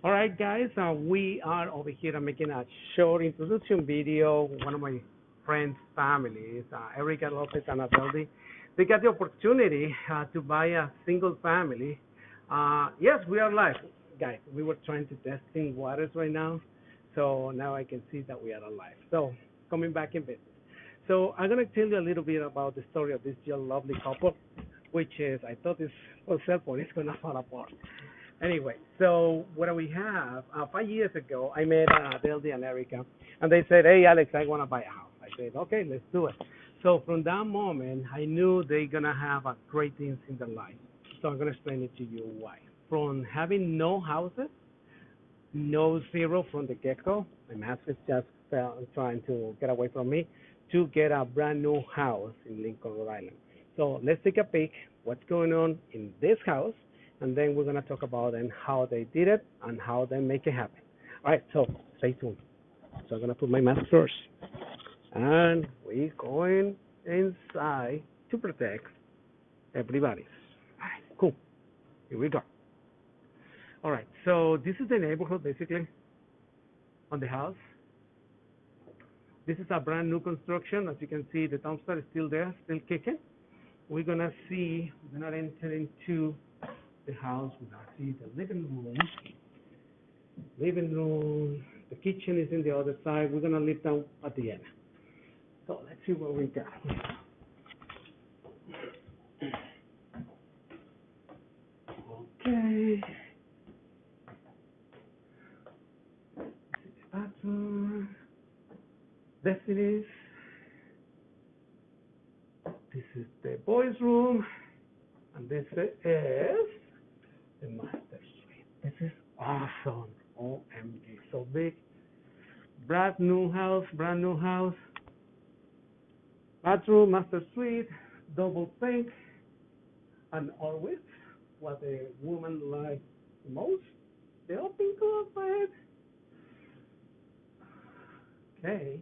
All right, guys, we are over here making a short introduction video. One of my friends' families, Erica Lopez and Adeldi, they got the opportunity to buy a single family. Yes, we are live, guys. We were trying to testing waters right now, so now I can see that we are alive. So coming back in business. So I'm gonna tell you a little bit about the story of this young lovely couple, which is I thought this was simple. It's gonna fall apart. Anyway, so what do we have? 5 years ago, I met Deldy and Erica, and they said, "Hey, Alex, I want to buy a house." I said, "Okay, let's do it." So from that moment, I knew they're gonna have a great things in their life. So I'm gonna explain it to you why. From having no houses, no zero from the get-go, my husband just trying to get away from me, to get a brand new house in Lincoln, Rhode Island. So let's take a peek what's going on in this house, and then we're gonna talk about and how they did it and how they make it happen. All right, so stay tuned. So I'm gonna put my mask first, and we're going inside to protect everybody. All right, cool. Here we go. All right, so this is the neighborhood basically on the house. This is a brand new construction. As you can see, the dumpster is still there, still kicking. We're gonna enter into the house. We're gonna see the living room. The kitchen is in the other side. We're gonna leave down at the end. So let's see what we got. Okay. Bathroom. This it is. This is the boys' room, and this is the master suite. This is awesome. OMG, so big. Brand new house. Bathroom, master suite, double sink, and always what the woman likes most, the open closet. Okay.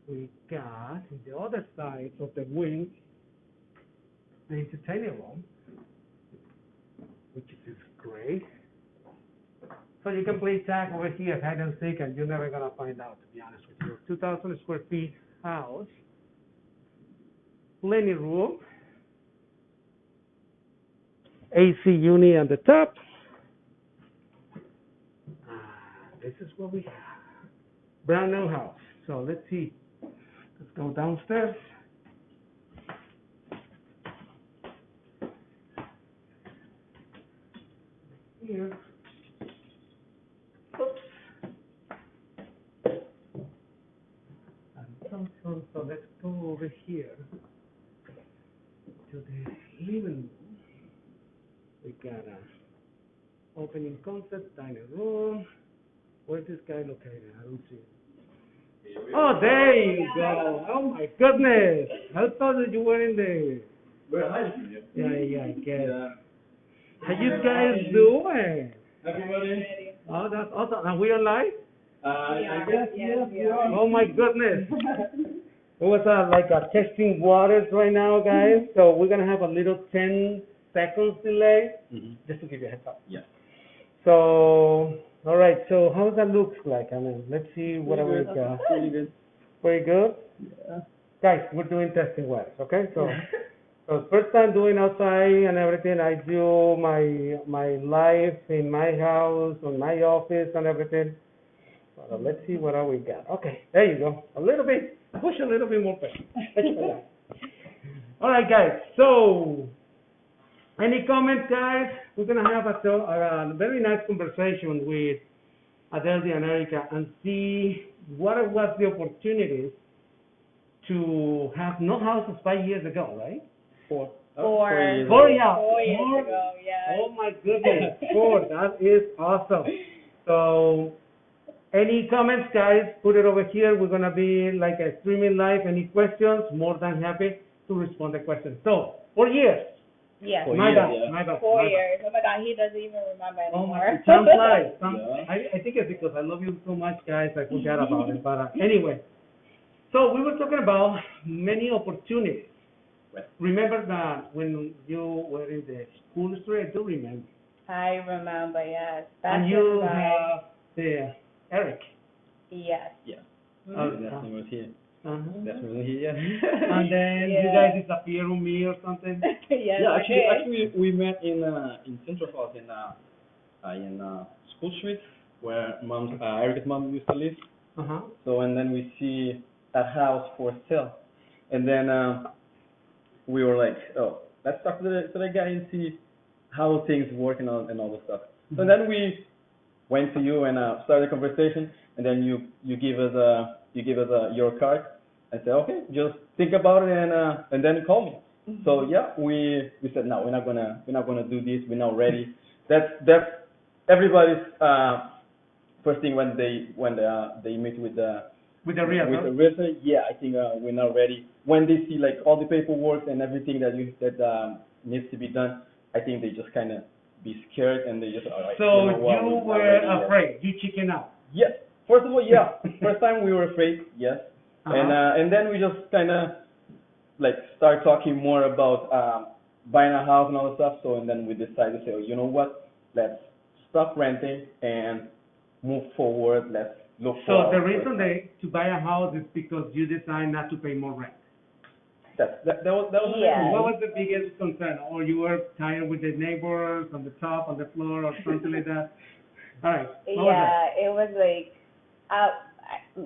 We got the other side of the wing, the entertainment room, which is great. So you can play tag over here, hide and seek, and you're never gonna find out, to be honest with you. 2,000 square feet house, plenty room, AC unit on the top. This is what we have. Brand new house. So let's see. Let's go downstairs. Here. Oops. So let's go over here to the living room. We got a opening concept dining room. Where's this guy located? I don't see it. Oh, there you go. Oh my goodness. I thought that you were in the. We're high school, yeah. Yeah, I guess. Yeah. How you guys doing? Everybody? Oh, that's awesome. Are we on live? I guess, yes, we are. Oh my goodness. It was like a testing waters right now, guys. So we're gonna have a little 10 seconds delay, just to give you a heads up. Yeah. So, all right. So how does that look like? I mean, let's see what we got. Pretty good. Pretty good. Yeah. Guys, we're doing testing waters, okay? So, so first time doing outside and everything. I do my life in my house, on my office, and everything. So let's see what we got. Okay, there you go. A little bit, push a little bit more pressure. All right, guys. So, any comments, guys? We're gonna have a very nice conversation with Adeldi and Erica and see what was the opportunities to have no houses 5 years ago, right? Four. Four. 4 years. 4 years ago, yeah. Oh my goodness, 4. That is awesome. So, any comments, guys? Put it over here. We're gonna be like a streaming live. Any questions? More than happy to respond to questions. So, 4 years. Yes. Four My years, bad. yeah. My bad. 4 my bad. years. Oh my God, he doesn't even remember Oh anymore. my, time flies. Yeah. I think it's because I love you so much, guys. I forgot about it. But anyway, so we were talking about many opportunities. Right. Remember that when you were in the school street, I do remember. I remember, yes. That's And you right. have the Eric. Yes. Yeah. Mhm. That's was here. Uh-huh. That's was here. And then you Yeah. guys disappear on me or something. Yes, Yeah, we did. actually, we met in Central Falls in School Street where Erica's mom used to live. Uh-huh. So and then we see a house for sale, and then we were like, oh, let's talk to the guy and see how things work and all the stuff. So then we went to you and started a conversation, and then you give us your card and said, okay, just think about it and then call me. So yeah, we said no, we're not gonna do this. We're not ready. That's everybody's first thing when they meet with the With the real, with the realtor. Yeah, I think we're not ready. When they see like all the paperwork and everything that needs to be done, I think they just kind of be scared and they just all right. So you know what, you we're not were ready yet. afraid. You chicken out. Yes. First of all, yeah. First time we were afraid. Yes. Uh-huh. And then we just kind of like start talking more about buying a house and all that stuff. So and then we decided to say, oh, you know what? Let's stop renting and move forward. Let's look for. So the our reason first- to buy a house is because you decide not to pay more rent. That was Yeah. What was the biggest concern? Or you were tired with the neighbors on the top, on the floor, or something like that? All right. What was that? Yeah, it was like,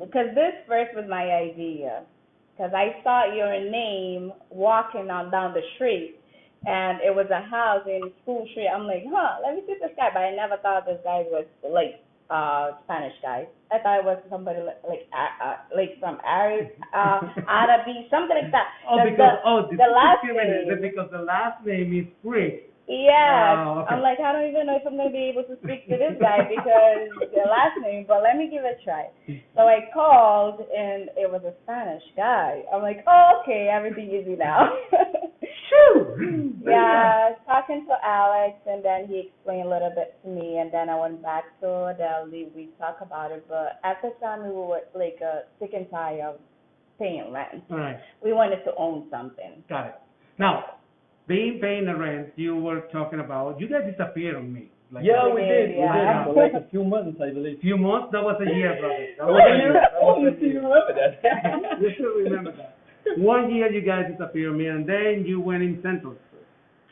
because this first was my idea. Because I saw your name walking on down the street, and it was a house in School Street. I'm like, let me see this guy. But I never thought this guy was like Spanish guy. I thought it was somebody like from Arabi, something like that. Oh, The last name. because the last name is free. Yes. Oh, okay. I'm like, I don't even know if I'm going to be able to speak to this guy because the last name, but let me give it a try. So I called, and it was a Spanish guy. I'm like, oh, okay, everything easy now. Shoo! Yeah, talking to Alex, and then he explained a little bit to me, and then I went back to Delhi. We talked about it, but at the time we were like sick and tired of paying rent. All right. We wanted to own something. Got it. Now, paying the rent, you were talking about, you guys disappeared on me. Like Yeah, We we did, did. yeah. We did for like a few months, I believe. few months, that was a year, brother. That Oh, was a year. That oh, was you a still year. remember that? You still remember that. 1 year you guys disappeared on me, and then you went in Central.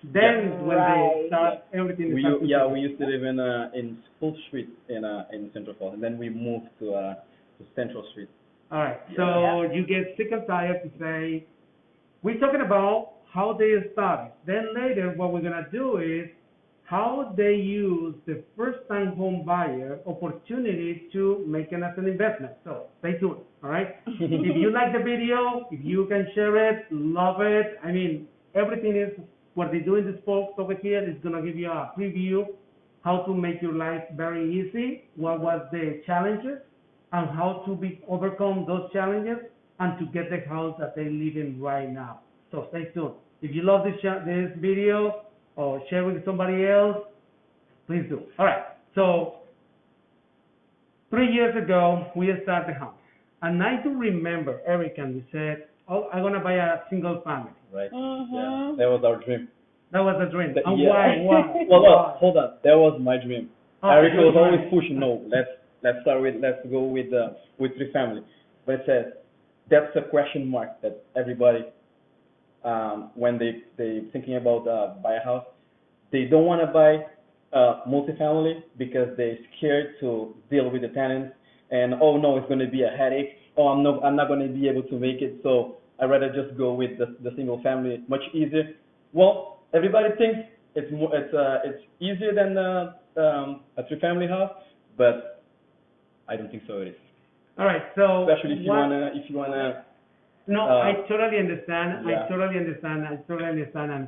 Then when Right. they start, everything We started. we used to live in School Street in Central Falls, and then we moved to Central Street. All right. So you get sick and tired to say, we're talking about how they started. Then later, what we're gonna do is how they use the first-time home buyer opportunity to make it as an investment. So stay tuned. All right. If you like the video, if you can share it, love it. I mean, everything is what they do in this box over here is gonna give you a preview how to make your life very easy. What was the challenges and how to overcome those challenges and to get the house that they live in right now. So stay tuned. If you love this video or share with somebody else, please do. All right. So 3 years ago, we started the house. And I do remember, Eric, and we said, oh, I'm going to buy a single family. Right. Mhm. Yeah, that was our dream. That was a dream. And Yeah. why? Well, hold on. That was my dream. Oh, Erica was that's always right. pushing. No, let's go with three family. But it says that's a question mark that everybody when they thinking about buy a house, they don't want to buy multifamily because they're scared to deal with the tenants and oh no, it's going to be a headache. Oh, I'm not going to be able to make it. So I'd rather just go with the single family, much easier. Well, everybody thinks it's easier than a three family house, but I don't think so. It is. All right. So Especially if you wanna. No, I totally understand. Yeah. I totally understand. And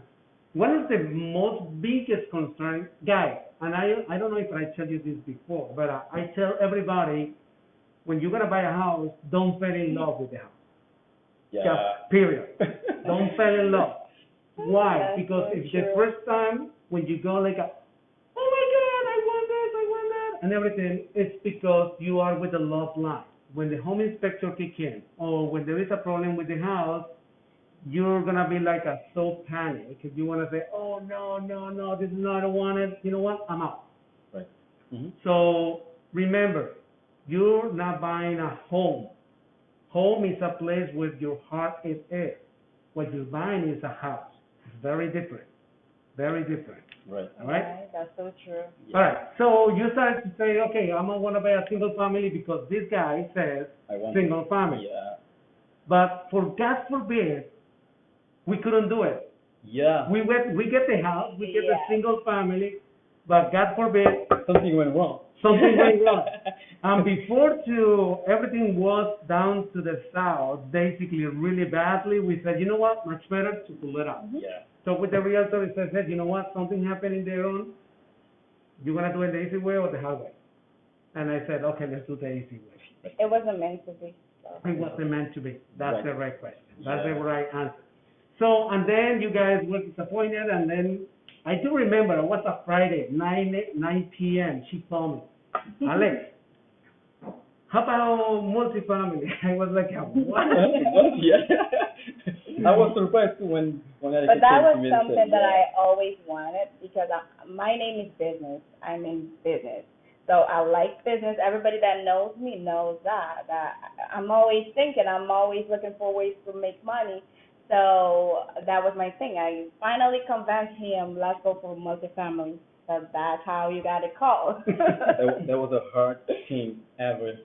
one of the most biggest concerns, guys, and I don't know if I tell you this before, but I tell everybody, when you're gonna buy a house, don't fall in love with the house. Yeah. Just period. Don't fall in love. Why? That's Because so if the true. first time when you go like, oh my God, I want this, I want that, and everything, it's because you are with the love line. When the home inspector kick in, or when there is a problem with the house, you're gonna be like a so panic because you wanna say, oh no, no, no, this is not, I don't want it. You know what? I'm out. Right. Mm-hmm. So remember, you're not buying a home. Home is a place where your heart is. What you're buying is a house. It's very different. Very different. Right. All right? Right, that's so true. All right. So you started to say, okay, I'm gonna want to buy a single family because this guy says I want single family. Yeah. But for God forbid, we couldn't do it. Yeah. We get the house, we get the Yeah. single family, but God forbid Something went wrong. something went wrong. And before everything was down to the south, basically really badly, we said, you know what, much better to pull it out. Yeah. So with the realtor, he said, you know what, something happened in their own, you're going to do it the easy way or the hard way? And I said, okay, let's do the easy way. It wasn't meant to be. So. It wasn't meant to be. That's Right. the right question. That's Yeah. the right answer. So, and then you guys were disappointed, and then I do remember, it was a Friday, 9 p.m., she called me, Alex, how about multifamily? I was like, what? Yeah. I was surprised too when Alex But that came was to me and something said, that I always wanted because my name is business. I'm in business. So I like business. Everybody that knows me knows that I'm always thinking, I'm always looking for ways to make money. So that was my thing. I finally convinced him, let's go for multifamily. So that's how you got a call. that was a hard thing ever to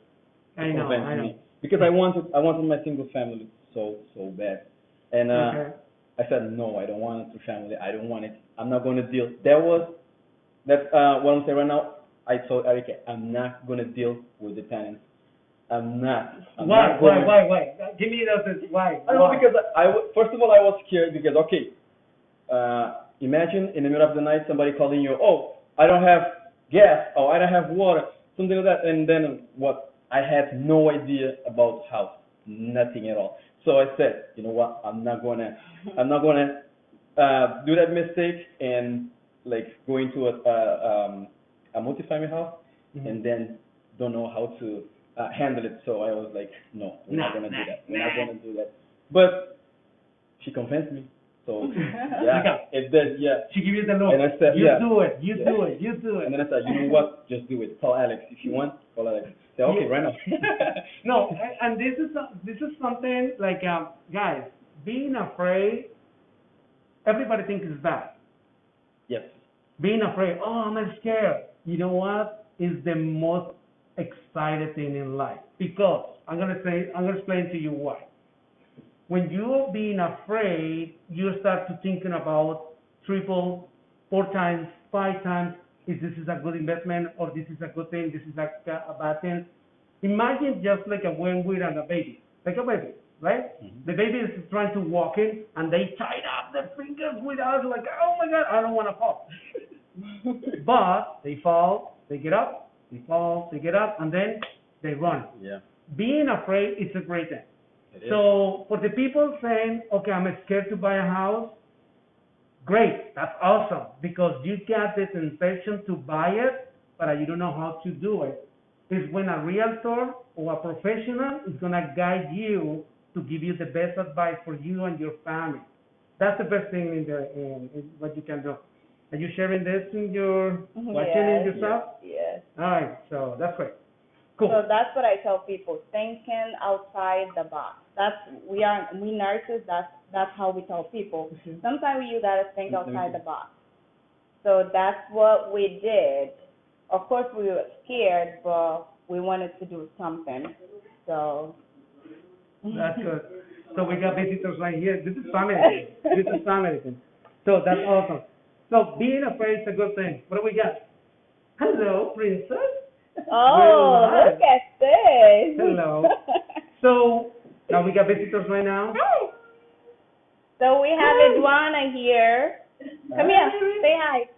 I know, convince I know. me. Because I wanted my single family so bad. And Okay. I said, no, I don't want a family. I don't want it. I'm not going to deal. That's what I'm saying right now. I told Erica, I'm not going to deal with the tenants. I'm not. Why? Give me those, why? I don't know, because first of all, I was scared because, okay, imagine in the middle of the night somebody calling you, oh, I don't have gas, or I don't have water, something like that, and then what? I had no idea about house, nothing at all. So I said, you know what? I'm not gonna do that mistake and like go into a multifamily house Mhm. and then don't know how to handle it. So I was like, no, we're not gonna do that. We're not gonna do that. But she convinced me. So yeah, it did. Yeah. She gave you the look. And I said, you yeah. do it. You Yeah. do it. You do it. And then I said, you know what? Just do it. Call Alex if you want. Call Alex. Say, okay, right now. No, and this is something like guys, being afraid. Everybody thinks it's bad. Yes. Being afraid. Oh, I'm scared. You know what? Is the most exciting thing in life because I'm gonna explain to you why. When you're being afraid, you start to thinking about triple, 4 times, 5 times, is this is a good investment or this is a good thing, this is a bad thing. Imagine just like when we're a baby, like a baby, right? Mhm. The baby is trying to walk in and they tied up their fingers with us like, oh my God, I don't want to fall. But they fall, they get up, they fall, they get up, and then they run. Yeah. Being afraid is a great thing. It is. So for the people saying, okay, I'm scared to buy a house, great, that's awesome, because you got the sensation to buy it, but you don't know how to do it. It's when a realtor or a professional is gonna guide you to give you the best advice for you and your family. That's the best thing in what you can do. Are you sharing this in your watching it Yes. yourself? Yes. All right, so that's great. Cool. So that's what I tell people, thinking outside the box. We nurses, that's how we tell people. Mhm. Sometimes you gotta think outside the box. So that's what we did. Of course, we were scared, but we wanted to do something. So. That's good. So we got visitors right here. This is family. This is family. So that's awesome. So being afraid is a good thing. What do we got? Hello, princess. Oh, Relax. look at this. Hello. So now we got visitors right now. Hi. So we have Edwana here. Come here, say hi.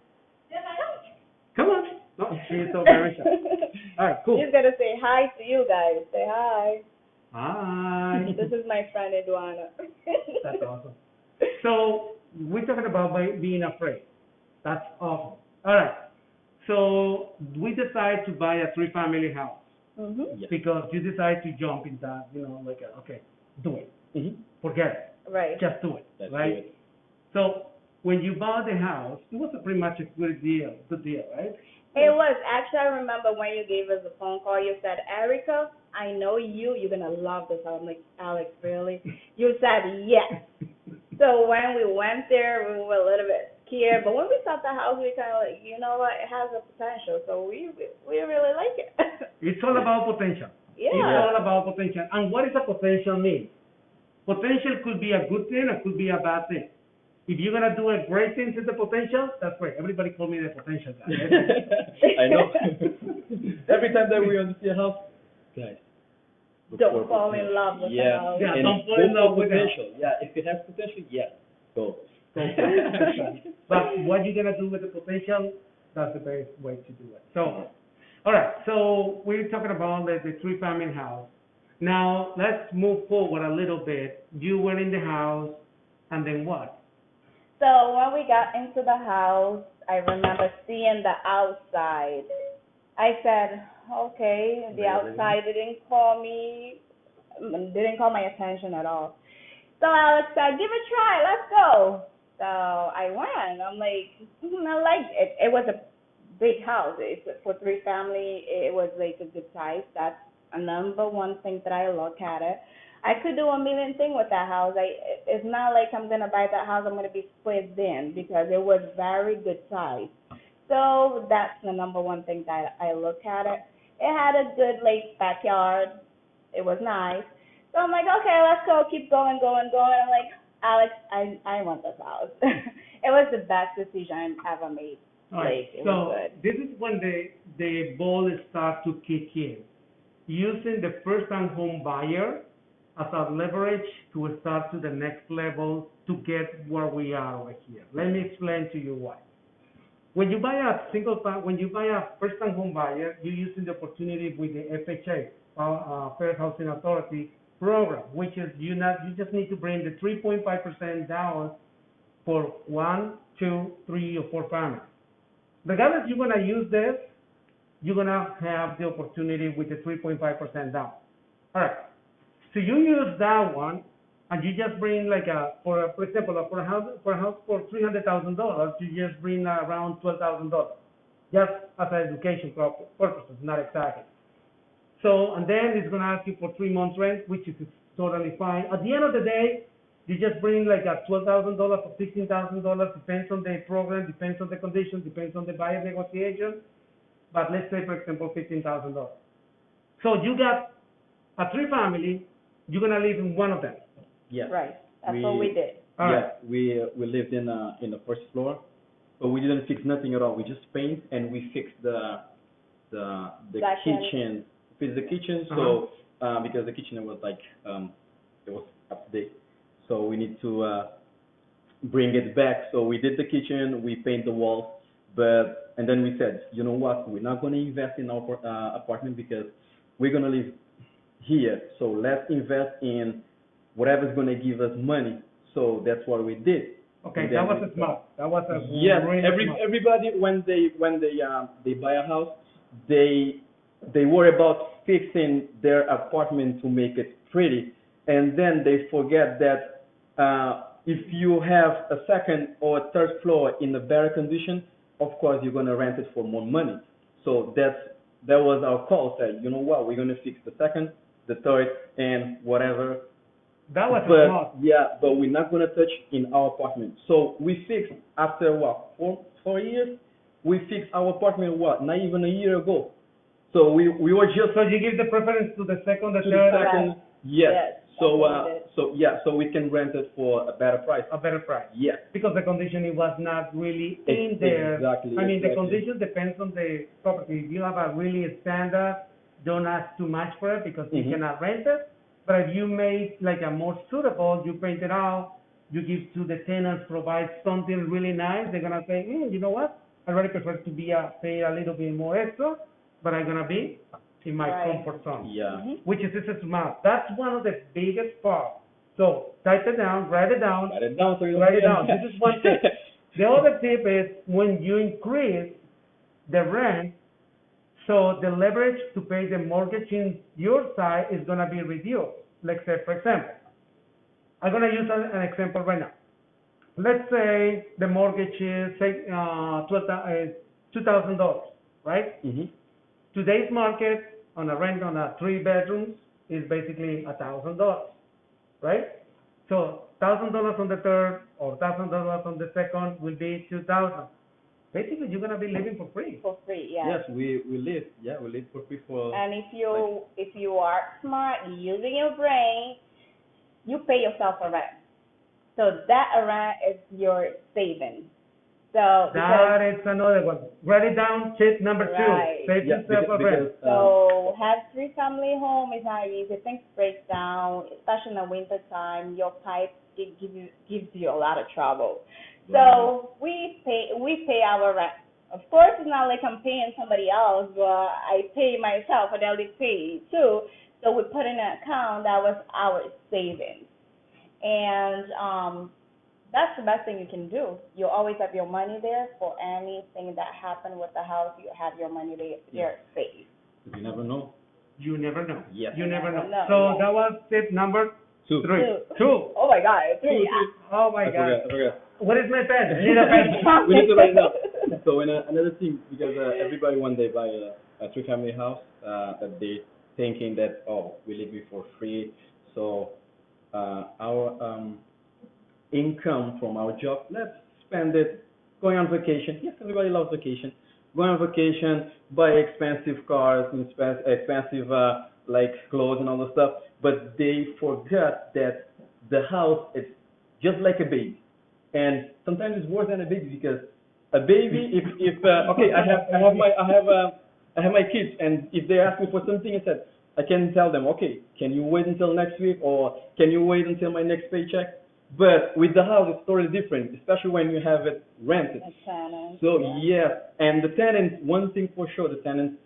Come on. No, she is so very shy. All right, cool. She's gonna say hi to you guys. Say hi. Hi. This is my friend Edwana. That's awesome. So we're talking about being afraid. That's awesome. All right. So we decide to buy a 3-family house Mhm. Yeah. because you decide to jump in that, like, okay, do it. Mhm. Forget it. Right. just do it, That's right? good. So when you bought the house, it was a pretty much a good deal, right? It was actually. I remember when you gave us a phone call. You said, "Erica, I know you. You're gonna love this." I'm like, "Alex, really?" You said yes. So when we went there, we were a little bit scared, but when we saw the house, we kind of like, you know what, it has a potential. So we really like it. It's all about potential. It's Yeah. all about potential. And what does a potential mean? Potential could be a good thing or could be a bad thing. If you're gonna do a great thing with the potential, that's great. Everybody call me the potential guy. I know. Every time that we want to see a house, guys, look for Don't fall in potential. love with the Yeah, house. Yeah, and don't fall go in love for with the house. potential. Yeah, if it has potential, yeah, go. But what you're gonna do with the potential, that's the best way to do it. So, all right. So we're talking about the three-family house. Now let's move forward a little bit. You were in the house, and then what? So when we got into the house, I remember seeing the outside. I said, okay, the Really? outside didn't call me, didn't call my attention at all. So Alex said, give it a try, let's go. So I went. I'm like, I like it. It was a big house. It's for three family. It was like a good size. That's a number one thing that I look at it. I could do a million things with that house. It's not like I'm gonna buy that house. I'm gonna be squeezed in because it was very good size. So that's the number one thing that I look at it. It had a good like backyard. It was nice. So I'm like, okay, let's go. Keep going, going, going. I'm like, Alex, I want this house. It was the best decision I ever made. All right. Like, it So was good. this is when the ball starts to kick in. Using the first-time home buyer as a leverage to start to the next level to get where we are over here. Let me explain to you why. When you buy when you buy a first-time home buyer, you're using the opportunity with the FHA, Fair Housing Authority program, which is you just need to bring the 3.5% down for 1, 2, 3, or 4 families. Regardless, you're gonna use this, you're gonna have the opportunity with the 3.5% down. All right. So you use that one, and you just bring like for example, for a house for $300,000, you just bring around $12,000, just as an education purposes, not exactly. So, and then it's gonna ask you for 3 months rent, which is totally fine. At the end of the day, you just bring like a $12,000 or $16,000, depends on the program, depends on the conditions, depends on the buyer negotiation. But let's say, for example, $15,000. So you got a three family, you're gonna live in one of them. Yes. Right. That's what we did. All Yeah, right. we lived in the first floor, but we didn't fix nothing at all. We just paint and we fixed the Flashing. kitchen. Fixed the kitchen, Uh-huh. so because the kitchen was like it was up to date, so we need to bring it back. So we did the kitchen, we paint the walls, and then we said, you know what, we're not gonna invest in our apartment because we're gonna live here. So let's invest in whatever's gonna give us money. So that's what we did. Okay, And that then was we- a smart. That was a Yes, really smart. everybody when they buy a house, they worry about fixing their apartment to make it pretty, and then they forget that if you have a second or a third floor in a better condition, of course you're gonna rent it for more money. So that was our call. Said, you know what, we're gonna fix the second, the third, and whatever. That was But smart. yeah, but we're not gonna touch in our apartment. So we fixed after what 4 years. We fixed our apartment not even a year ago. So we were just So you give the preference to the second, the to third, the second. Yes. Yes, So that's what we did. so we can rent it for a better price. a better price. Yes. Because the condition it was not really in there. Exactly. I mean, the exactly. condition depends on the property. If you have a really standard, don't ask too much for it because you Mhm. cannot rent it. But if you make like a more suitable, you paint it out, you give to the tenants, provide something really nice, they're gonna say, you know what? I really prefer to be pay a little bit more extra, but I'm gonna be in my Right. comfort zone. Yeah. Mhm. Which is smart. That's one of the biggest parts. So type it down, write it down, Write it down so you don't write it forget. down. This is one tip. The other tip is when you increase the rent, so the leverage to pay the mortgage in your side is gonna be reduced. Like say, for example, I'm gonna use an example right now. Let's say the mortgage is say $2,000, right? Mhm. Today's market on a rent on a 3 bedrooms is basically $1,000, right? So $1,000 on the third or $1,000 on the second will be 2,000. Basically, you're gonna be living for free. For free, yeah. Yes, we live. Yeah, we live for free for And if you like. if you are smart, using your brain, you pay yourself a rent. So that rent is your savings. So That is another one. Write it down. Tip number two. Right. Save Yeah, yourself a because rent. so have three family home is not easy. Things break down, especially in the winter time. Your pipe it gives you a lot of trouble. So we pay our rent. Of course, it's not like I'm paying somebody else, but I pay myself a daily pay too. So we put in an account that was our savings, and that's the best thing you can do. You always have your money there for anything that happened with the house. You have your money there safe. You never know. You never know. Yes. You never know. Never know, So yeah. that was tip number Two. three. Two. Two. Oh my God, three. Oh my I God. forgot. What is my pen? I need a pen. We need to write it down. So another thing, because everybody when they buy a three-family house, that they thinking that we live it for free. So our income from our job, let's spend it going on vacation. Yes, everybody loves vacation. Going on vacation, buy expensive cars, expensive like clothes and all the stuff. But they forgot that the house is just like a baby, and sometimes it's worse than a baby because a baby, if okay, I have my kids, and if they ask me for something, I can tell them, okay, can you wait until next week, or can you wait until my next paycheck? But with the house, it's totally different, especially when you have it rented. So yes, and the tenants, one thing for sure, the tenants,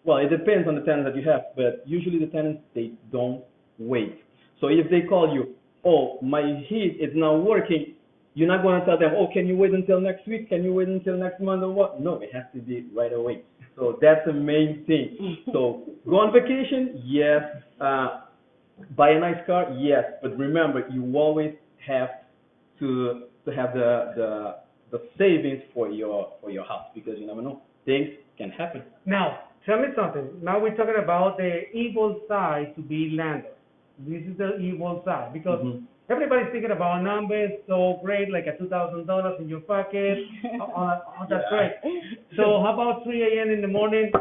well, it depends on the tenants that you have, but usually the tenants, they don't wait. So if they call you, oh, my heat is not working, you're not going to tell them, oh, can you wait until next week? Can you wait until next month or what? No, it has to be right away. So that's the main thing. So go on vacation, yes. Buy a nice car, yes. But remember, you always have to have the savings for your house, because you never know, things can happen. Now, tell me something. Now we're talking about the evil side to be landlord. This is the evil side because everybody's thinking about numbers, so great, like a $2,000 in your pocket. That's great. So how about 3 a.m. in the morning?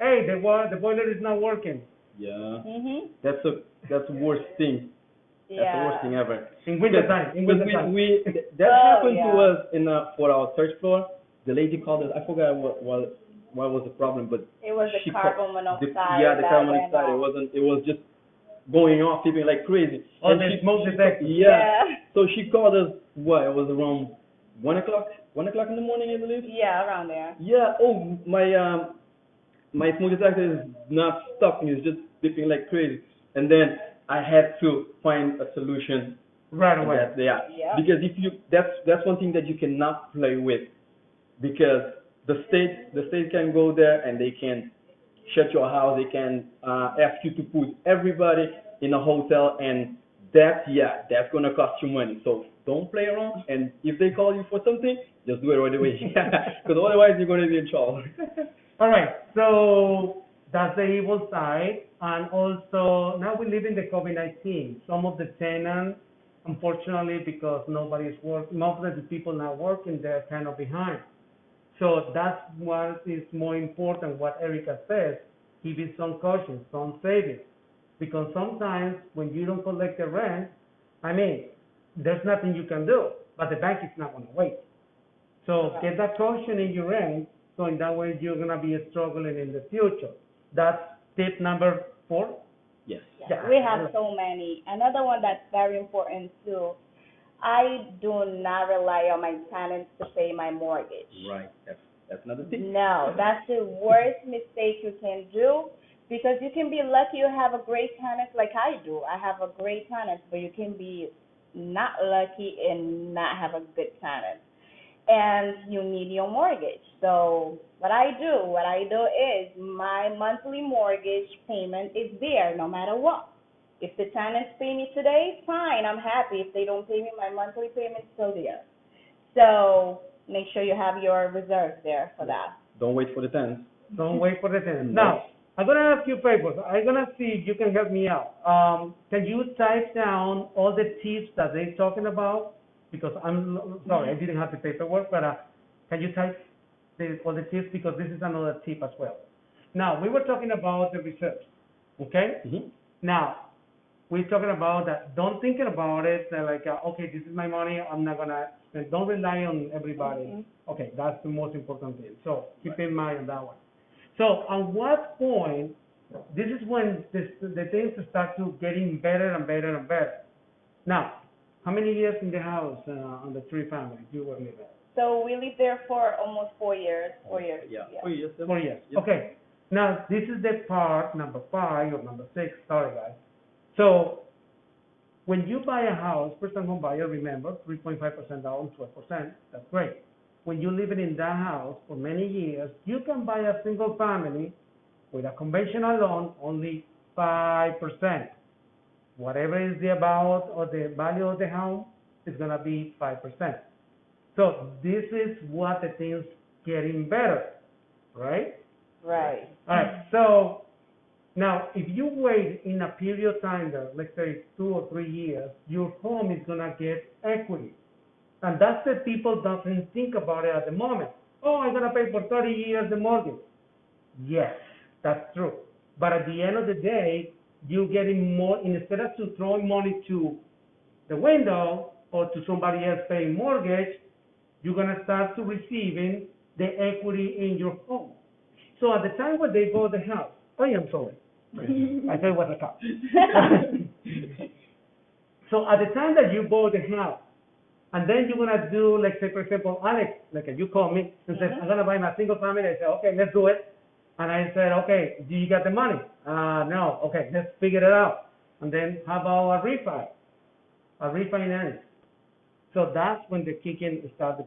Hey, the boiler is not working. Yeah. That's the worst thing. That's the worst thing ever. In winter time. That happened to us in for our third floor. The lady called us. I forgot what was the problem, but it was the carbon monoxide. The carbon monoxide. It was just going off, even like crazy. And she smoked detector. Yeah. So she called us. What? It was around 1 o'clock. 1 o'clock in the morning, I believe. Yeah, around there. Yeah. Oh, my smoke detector is not stopping. It's just beeping like crazy. And then I had to find a solution right away. Yeah. Because that's one thing that you cannot play with, because the state can go there and they can shut your house. They can ask you to put everybody in a hotel, and that's gonna cost you money. So don't play around. And if they call you for something, just do it right away, because otherwise you're gonna be in trouble. All right, so that's the evil side, and also now we live in the COVID-19. Some of the tenants, unfortunately, because nobody's working, most of the people not working, they're kind of behind. So that's what is more important. What Erica says, give it some caution, some savings, because sometimes when you don't collect the rent, I mean, there's nothing you can do, but the bank is not going to wait. So get that caution in your rent. So in that way, you're gonna be struggling in the future. That's tip number 4. Yes. Yeah, we have so many. Another one that's very important too. I do not rely on my tenants to pay my mortgage. Right. That's another thing. No, that's the worst mistake you can do, because you can be lucky you have a great tenant like I do. I have a great tenant, but you can be not lucky and not have a good tenant. And you need your mortgage. So what I do is my monthly mortgage payment is there no matter what. If the tenants pay me today, fine, I'm happy. If they don't pay me, my monthly payment's still there. So make sure you have your reserves there for that. Don't wait for the tenants. Don't wait for the tenant. No. Now, I'm gonna ask you favors. I'm gonna see if you can help me out. Can you type down all the tips that they're talking about? Because I'm sorry, I didn't have the paperwork, but can you type all the tips, because this is another tip as well. Now, we were talking about the reserves, okay? Mm-hmm. Now, we're talking about that. Don't thinking about it like, okay, this is my money. I'm not gonna spend. Don't rely on everybody. Mm-hmm. Okay, that's the most important thing. So keep in mind that one. So at what point, this is when the things start to getting better and better and better. Now, how many years in the house on the three families you were living? So we lived there for almost 4 years. 4 years. Yeah. Yeah. 4 years. 4 years. Yeah. Okay. Now, this is the part, number 5 or number 6, sorry guys. So, when you buy a house, first-time home buyer, remember, 3.5% down, 12%, that's great. When you're living in that house for many years, you can buy a single family with a conventional loan, only 5%. Whatever is the amount or the value of the home is gonna be 5%. So this is what the things getting better, right? Right. All right. So now, if you wait in a period of time, there, let's say 2 or 3 years, your home is gonna get equity, and that's the people doesn't think about it at the moment. Oh, I'm gonna pay for 30 years the mortgage. Yes, that's true. But at the end of the day, you're getting more, instead of to throwing money to the window or to somebody else paying mortgage, you're gonna start to receiving the equity in your home. So at the time when they bought the house, I am sorry. I thought it was a cop. So at the time that you bought the house, and then you're gonna do, like say for example, Alex, like you call me and says, I'm gonna buy my single family. I say, okay, let's do it. And I said, okay, do you got the money? No. Okay, let's figure it out. And then how about a refinance? So that's when the kicking start the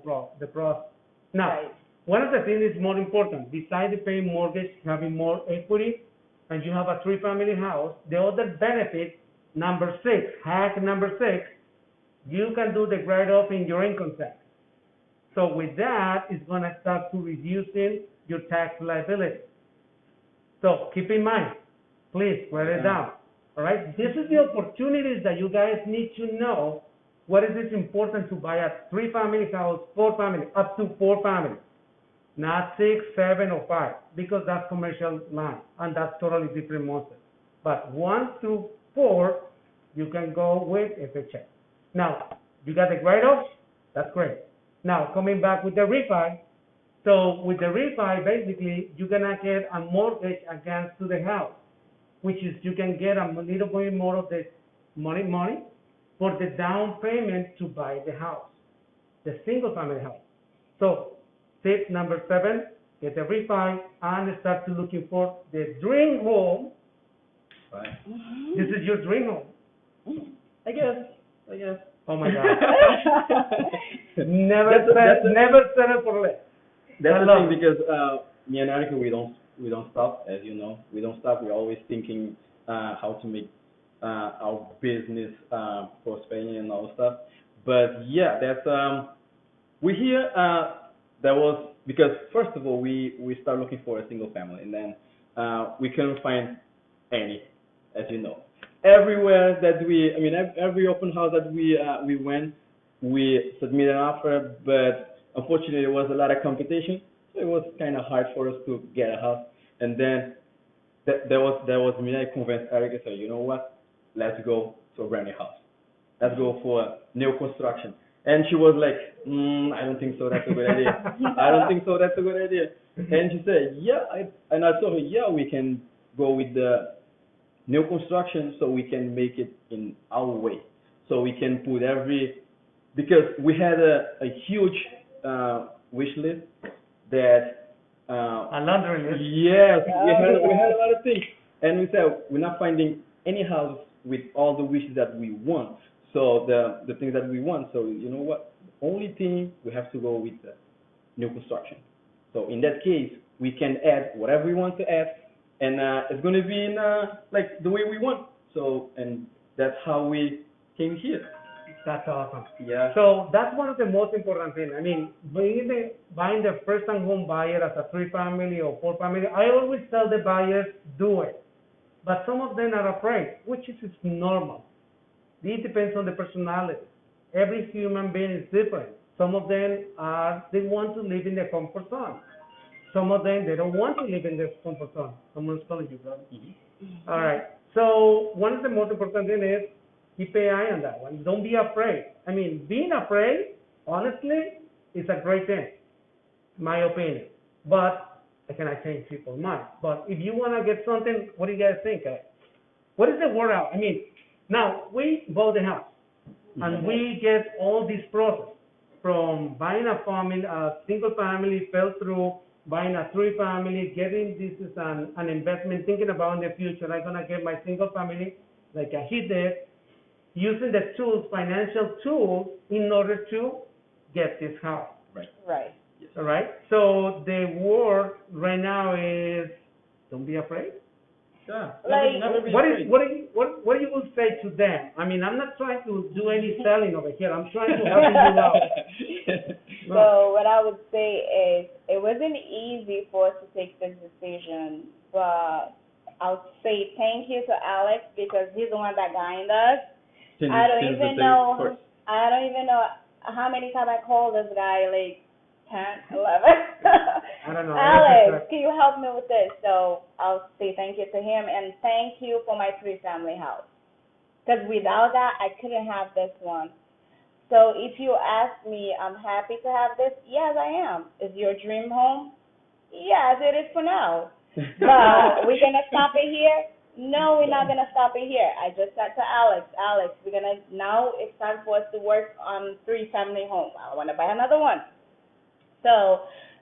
process. Now, Right. one of the things is more important. Besides the paying mortgage, having more equity, and you have a three-family house, the other benefit, number 6, hack number 6, you can do the write-off in your income tax. So with that, it's going to start to reducing your tax liability. So keep in mind, please write it down. All right? This is the opportunities that you guys need to know. What is it important to buy a three-family house, 4-family, up to 4 families, not 6, 7, or 5, because that's commercial land, and that's totally different monster. But 1 through 4, you can go with FHA. Now, you got the write-offs, that's great. Now, coming back with the refi, so with the refi, basically, you're gonna get a mortgage against to the house, which is you can get a little bit more of the money for the down payment to buy the house, the single family house. So tip number 7, get the refi and start to looking for the dream home. Right. This is your dream home. I guess. Oh my God. Never That's settle for less. That's I the love thing, because me and Erica, we don't stop, as you know. We don't stop. We're always thinking how to make our business prospering and all stuff. But yeah, that's we here. That was because first of all we start looking for a single family, and then we couldn't find any, as you know. Everywhere that every open house that we went, we submitted an offer, but unfortunately there was a lot of competition, so it was kind of hard for us to get a house. And then there was me. I convinced Eric. I said, you know what? Let's go to a brand new house. Let's go for a new construction. And she was like, I don't think so. That's a good idea. I don't think so. That's a good idea. And she said, yeah. And I told her, yeah, we can go with the new construction, so we can make it in our way. So we can put because we had a huge wish list that A laundry list. yes, we had a lot of things, and we said we're not finding any house with all the wishes that we want. So the things that we want. So you know what? The only thing we have to go with the new construction. So in that case, we can add whatever we want to add, and it's going to be in like the way we want. So, and that's how we came here. That's awesome. Yeah. So that's one of the most important things. I mean, buying the first-time home buyer as a three-family or four-family, I always tell the buyers, do it. But some of them are afraid, which is normal. It depends on the personality. Every human being is different. Some of them they want to live in their comfort zone. Some of them, they don't want to live in their comfort zone. Someone's calling you, brother. All right. So one of the most important things is keep an eye on that one. Don't be afraid. I mean, being afraid, honestly, is a great thing, my opinion. But I cannot change people's minds. But if you want to get something, what do you guys think? What is the word out? I mean, now we bought the house, and we get all this process from buying a single family, fell through, buying a three family, getting this is an investment, thinking about in the future, I'm gonna get my single family like he did, using the tools, financial tools, in order to get this house. Right. Right. Yes. All right. So the word right now is don't be afraid. Yeah. Like- Never be What afraid. what you will say to them? I mean, I'm not trying to do any selling over here. I'm trying to help you out. No. So what I would say is it wasn't easy for us to take this decision, but I'll say thank you to Alex because he's the one that guided us. I don't even know how many times I called this guy, like 10, 11. I don't know. Alex, can you help me with this? So I'll say thank you to him and thank you for my three-family house. Because without that, I couldn't have this one. So if you ask me, I'm happy to have this. Yes, I am. Is your dream home? Yes, it is for now. But we're gonna stop it here? No, we're not gonna stop it here. I just said to Alex, now it's time for us to work on three-family home. I want to buy another one. So,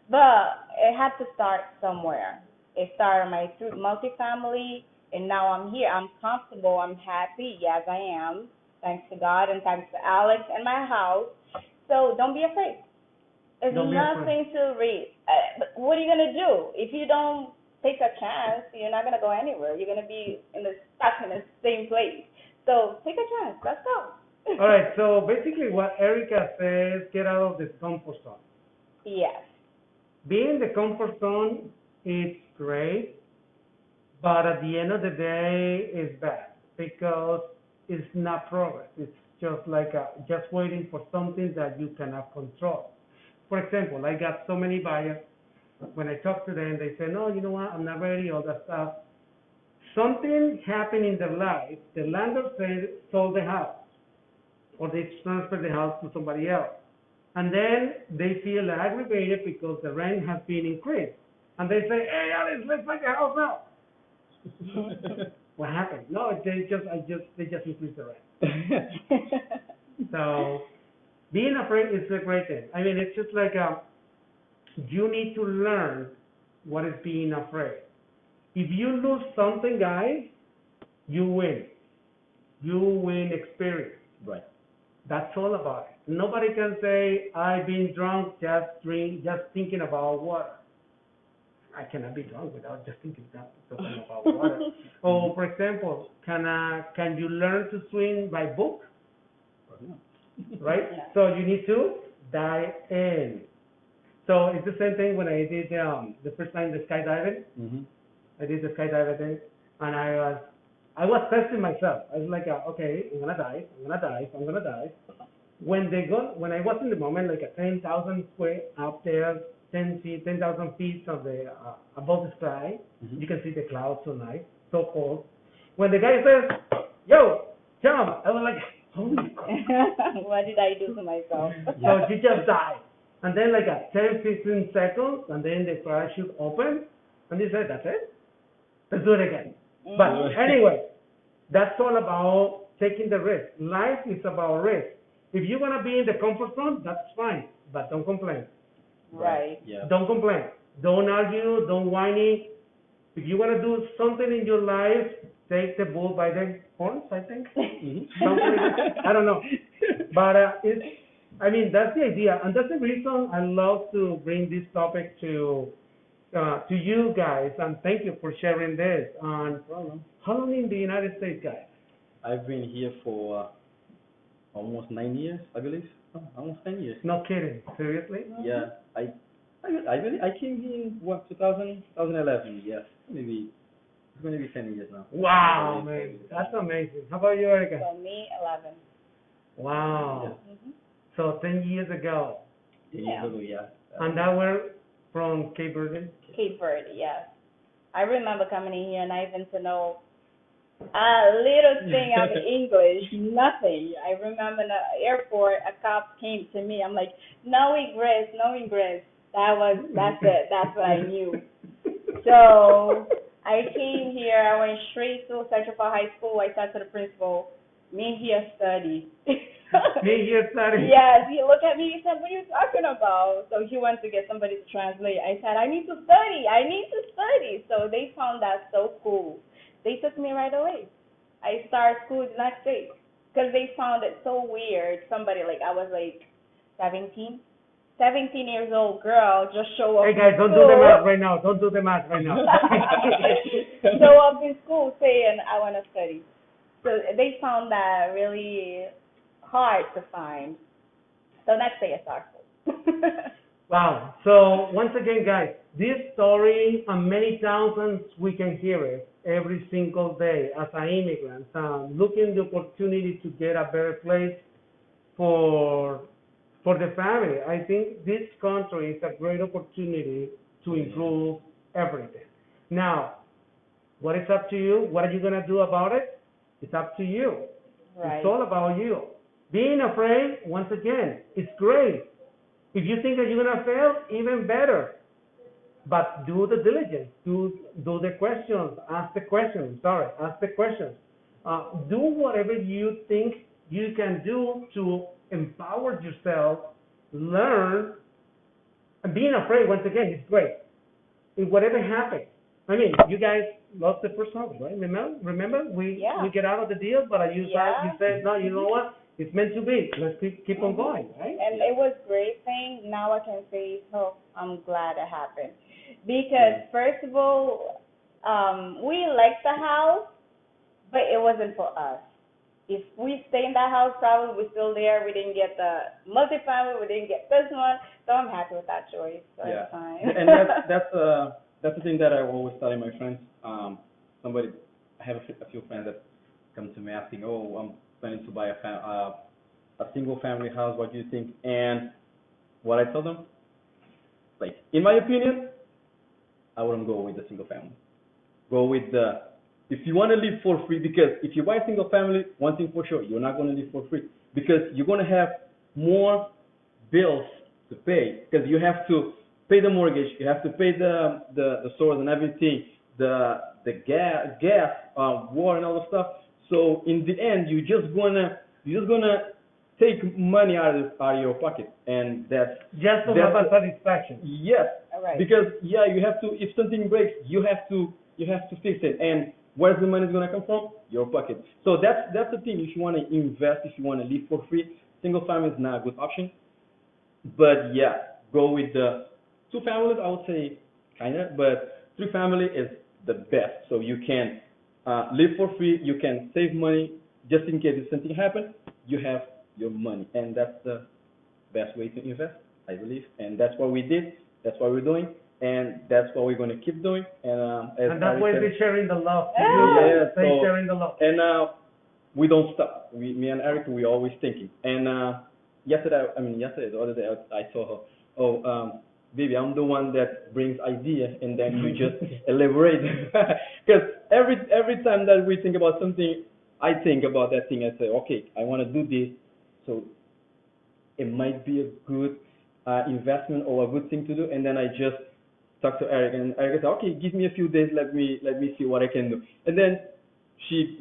but it had to start somewhere. It started my multifamily, and now I'm here. I'm comfortable. I'm happy. Yes, I am. Thanks to God and thanks to Alex and my house. So don't be afraid. There's nothing to read. But what are you gonna do if you don't take a chance? You're not gonna go anywhere. You're gonna be stuck in the same place. So take a chance. Let's go. All right. So basically, what Erica says, get out of the comfort zone. Yes. Being in the comfort zone is great, but at the end of the day, it's bad because it's not progress. It's just like just waiting for something that you cannot control. For example, I got so many buyers. When I talk to them, they say, "No, you know what? I'm not ready." All that stuff. Something happened in their life. The landlord said sold the house, or they transferred the house to somebody else. And then they feel aggravated because the rent has been increased. And they say, "Hey, Alice, let's make a house now." What happened? No, they just increased the rent. So being afraid is a great thing. I mean, it's just like you need to learn what is being afraid. If you lose something, guys, you win. You win experience. Right. That's all about it. Nobody can say, I've been drunk just thinking about water. I cannot be drunk without just talking about water. Or, for example, can you learn to swim by book? Right? Yeah. So you need to dive in. So it's the same thing when I did the first time the skydiving. Mm-hmm. I did the skydiving thing, and I was testing myself. I was like, okay, I'm gonna dive. When I was in the moment, like 10,000 feet up there, 10,000 feet of the above the sky, you can see the clouds so nice, so cold. When the guy says, "Yo, jump," I was like, holy crap. What did I do to myself? So you just dive. And then like 10, 15 seconds, and then the parachute opened, and he said, "That's it? Let's do it again." But anyway, that's all about taking the risk. Life is about risk. If you want to be in the comfort zone, that's fine, but don't complain. Right. Yeah. Don't complain. Don't argue. Don't whine. If you want to do something in your life, take the bull by the horns, I think. Something like that. I don't know. But that's the idea. And that's the reason I love to bring this topic to you guys. And thank you for sharing this. On how long in the United States, guys? I've been here for almost 9 years, I believe. Oh, almost 10 years. No kidding. Seriously? Yeah, I came here in what 2011. Yes, maybe it's going to be 10 years now. Wow, man. That's amazing. How about you, Erica? So me, 11. Wow. Mhm. So 10 years ago. 10 years ago, yeah. And that were from Cape Verde? Cape Verde, yes. I remember coming in here and I even to know a little thing of English, nothing. I remember in the airport, a cop came to me. I'm like, no ingress, no ingress. That's it. That's what I knew. So I came here. I went straight to Central Park High School. I said to the principal, me here study. Me here study. Yes, he looked at me. He said, what are you talking about? So he went to get somebody to translate. I said, I need to study. I need to study. So they found that so cool. They took me right away. I started school the next day because they found it so weird. Somebody I was 17, 17 years old girl just show up. Hey guys, don't do the math right now. Don't do the math right now. Show up in school saying I want to study. So they found that really hard to find. So next day I started school. Wow. So once again, guys, this story, and many thousands, we can hear it every single day as an immigrant, looking the opportunity to get a better place for the family. I think this country is a great opportunity to improve everything. Now, what is up to you? What are you gonna do about it? It's up to you. Right. It's all about you. Being afraid, once again, it's great. If you think that you're gonna fail, even better. But do the diligence. Do the questions. Ask the questions. Ask the questions. Do whatever you think you can do to empower yourself. Learn. And being afraid, once again, is great. In whatever happens. I mean, you guys lost the first house, right? Remember, we get out of the deal, but you said, no, you know what? It's meant to be. Let's keep on going, right? And it was great thing. Now I can say, oh, I'm glad it happened. Because first of all, we liked the house, but it wasn't for us. If we stay in that house, probably we're still there. We didn't get the multifamily. We didn't get this one. So I'm happy with that choice. So it's fine. And that's the thing that I always tell my friends. I have a few friends that come to me asking, oh, I'm planning to buy a single family house. What do you think? And what I tell them, in my opinion, I wouldn't go with the single family. Go with if you want to live for free, because if you buy a single family, one thing for sure, you're not going to live for free, because you're going to have more bills to pay, because you have to pay the mortgage, you have to pay the stores and everything, the gas, water and all the stuff. So in the end, you're just gonna take money out of your pocket, and that's just to have a satisfaction. Yes, right. Because you have to. If something breaks, you have to fix it. And where's the money gonna come from? Your pocket. So that's the thing. If you want to invest, if you want to live for free, single family is not a good option. But go with the 2 families. I would say kinda, but 3 family is the best. So you can live for free. You can save money just in case if something happens. You have your money, and that's the best way to invest, I believe. And that's what we did. That's what we're doing, and that's what we're going to keep doing. And that's why they're sharing the love. Sharing the love. And we don't stop. Me and Erica, we always thinking. And yesterday, the other day, I told her, oh, baby, I'm the one that brings idea, and then you just elaborate. Because every time that we think about something, I think about that thing. I say, okay, I want to do this, so it might be a good investment or a good thing to do. And then I just talk to Eric, and Eric said, okay, give me a few days, let me see what I can do. And then she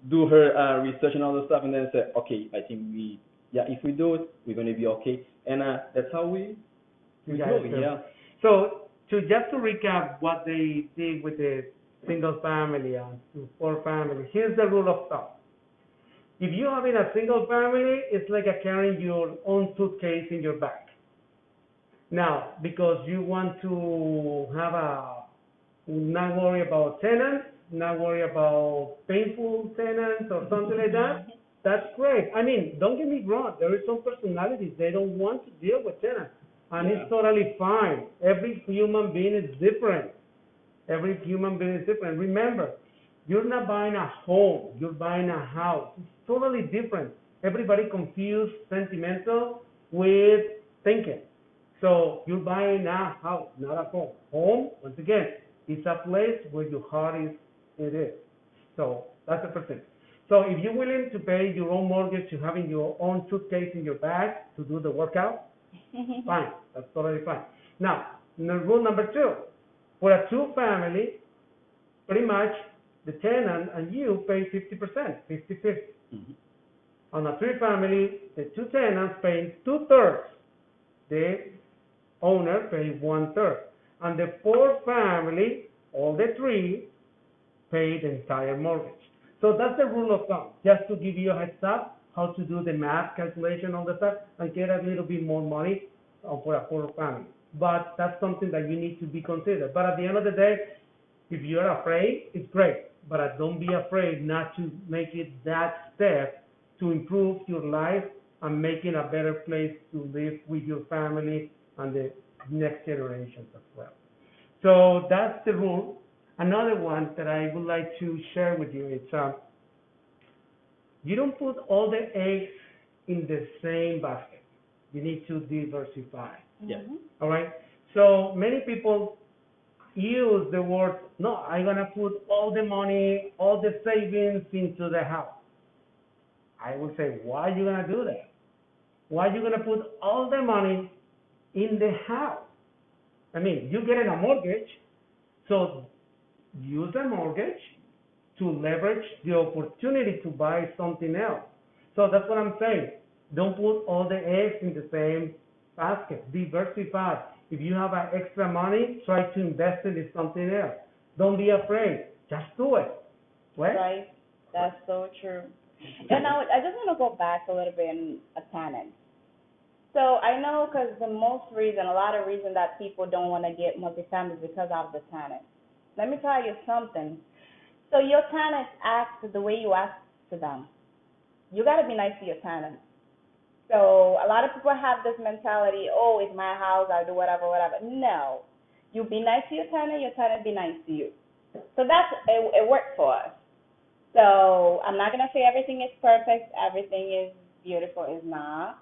do her research and all the stuff, and then say, okay, I think if we do it, we're gonna be okay. And that's how we do. Yeah. So just to recap what they did with the single family and 4 families, here's the rule of thumb. If you're having a single family, it's like carrying your own suitcase in your back. Now, because you want to have not worry about tenants, not worry about painful tenants or something like that, that's great. I mean, don't get me wrong. There is some personalities they don't want to deal with tenants, and Yeah. it's totally fine. Every human being is different. Every human being is different. Remember, you're not buying a home. You're buying a house. It's totally different. Everybody confused sentimental with thinking. So you're buying a house, not a home. Home, once again, is a place where your heart is. It is. So that's the first thing. So if you're willing to pay your own mortgage, to having your own suitcase in your bag to do the workout, fine. That's totally fine. Now, rule number two, for a two-family, pretty much the tenant and you pay 50%, 50-50. Mhm. On a three-family, the two tenants pay two-thirds. The owner pays one-third. On the four-family, all the three pay the entire mortgage. So that's the rule of thumb, just to give you a heads up how to do the math calculation on the stuff and get a little bit more money for a four-family. But that's something that you need to be considered. But at the end of the day, if you're afraid, it's great. But don't be afraid not to make it that step to improve your life and making a better place to live with your family and the next generations as well. So that's the rule. Another one that I would like to share with you is you don't put all the eggs in the same basket. You need to diversify. Yeah. All right. So many people use the word, no, I'm gonna put all the money, all the savings into the house. I would say, why are you gonna do that? Why are you gonna put all the money in the house? I mean, you're getting a mortgage, so use the mortgage to leverage the opportunity to buy something else. So that's what I'm saying. Don't put all the eggs in the same basket. Diversify. If you have extra money, try to invest it in something else. Don't be afraid. Just do it. Right? Right. That's so true. And now I just want to go back a little bit in a tenant. So I know because the most reason, a lot of reason that people don't want to get multifamily is because of the tenant. Let me tell you something. So your tenants act the way you ask to them. You got to be nice to your tenants. So a lot of people have this mentality, oh, it's my house, I'll do whatever, whatever. No. You be nice to your tenant be nice to you. So it worked for us. So I'm not going to say everything is perfect, everything is beautiful, it's not.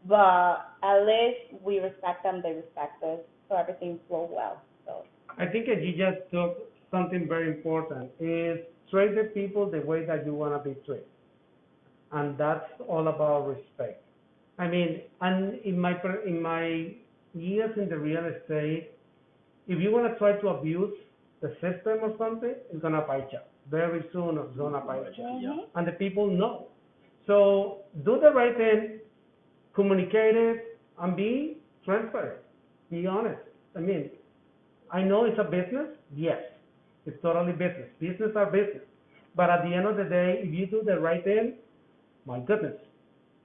But at least we respect them, they respect us, so everything flows well. So I think that you just took something very important is treat the people the way that you want to be treated. And that's all about respect. I mean, and in my years in the real estate, if you want to try to abuse the system or something, it's gonna bite you. Very soon it's gonna bite you. Yeah. And the people know. So do the right thing, communicate it, and be transparent. Be honest. I mean, I know it's a business. Yes, it's totally business. Business are business. But at the end of the day, if you do the right thing, my goodness,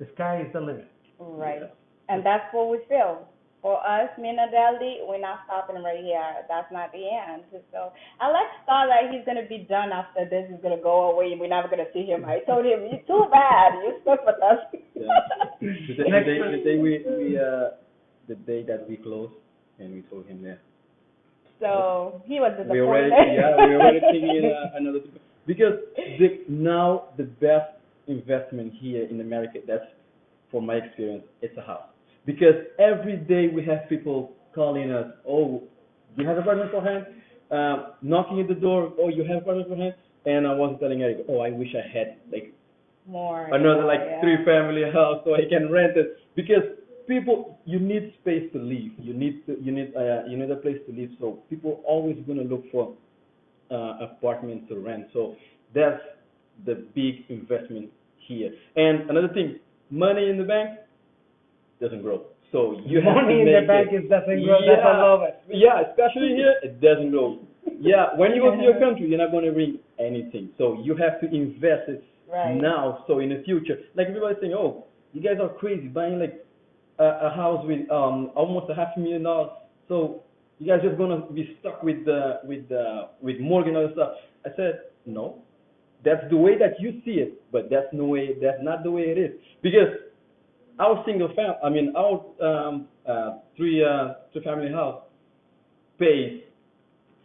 the sky is the limit. right. And that's what we feel. For us, me and Adeldi, we're not stopping right here. That's not the end. So I like Star that he's gonna be done after this. He's gonna go away. We're never gonna see him. I told him, "You're too bad. You stuck with us." Yeah. The day that we closed, and we told him that. So he was We already, disappointed. yeah, we already thinking in another, because now the best investment here in America, that's from my experience, it's a house. Because every day we have people calling us, oh, you have apartment for rent? Knocking at the door, oh, you have apartment for rent? And I was telling Eric, oh, I wish I had like More. another like Yeah. 3-family house so I can rent it, because people, you need space to live, you need a place to live, so people always going to look for apartments to rent. So that's the big investment here. And another thing, money in the bank doesn't grow, so you have Money to in make the bank it. is doesn't grow. That's I love it. Yeah, especially here, it doesn't grow. Yeah, when you go to your country, you're not going to bring anything. So you have to invest it Right. now. So in the future, like everybody's saying, oh, you guys are crazy buying like a house with almost $500,000. So You guys just gonna be stuck with with mortgage and other stuff. I said, no, that's the way that you see it, but that's not the way it is. Because our our three family house pays